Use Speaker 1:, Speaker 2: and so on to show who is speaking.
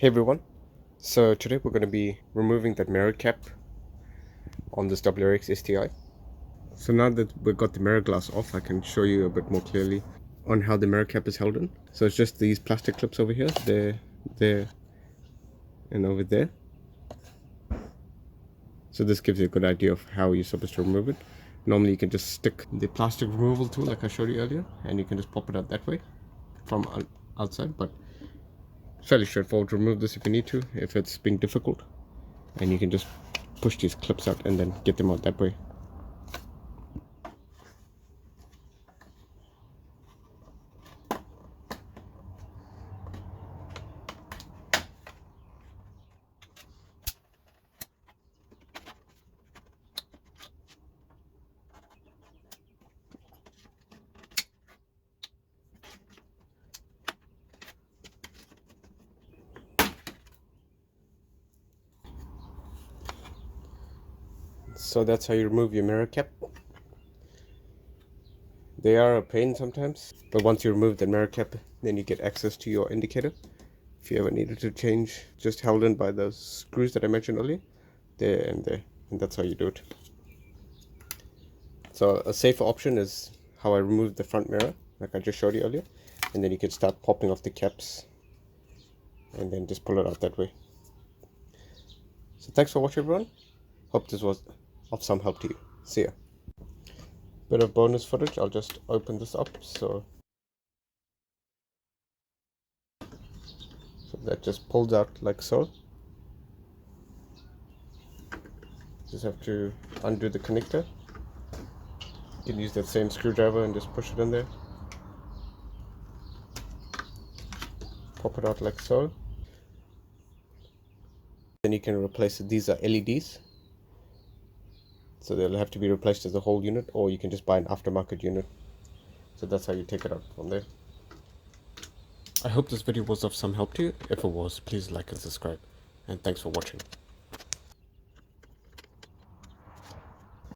Speaker 1: Hey everyone, so today we're going to be removing that mirror cap on this WRX STI. So now that we've got the mirror glass off, I can show you a bit more clearly on how the mirror cap is held in. So it's just these plastic clips over here, there, and over there. So this gives you a good idea of how you're supposed to remove it. Normally you can just stick the plastic removal tool like I showed you earlier, and you can just pop it out that way from outside, but fairly straightforward to remove this if you need to, if it's being difficult. And you can just push these clips out and then get them out that way. So that's how you remove your mirror cap. They are a pain sometimes, but once you remove the mirror cap, then you get access to your indicator. If you ever needed to change, just held in by those screws that I mentioned earlier, there and there, and that's how you do it. So a safer option is how I removed the front mirror, like I just showed you earlier, and then you can start popping off the caps and then just pull it out that way. So thanks for watching everyone. Hope this was of some help to you. See ya. Bit of bonus footage, I'll just open this up so that just pulls out like so. Just have to undo the connector. You can use that same screwdriver and just push it in there. Pop it out like so. Then you can replace it. These are LEDs, so they'll have to be replaced as a whole unit, or you can just buy an aftermarket unit. So that's how you take it out from there. I hope this video was of some help to you. If it was, please like and subscribe, and thanks for watching.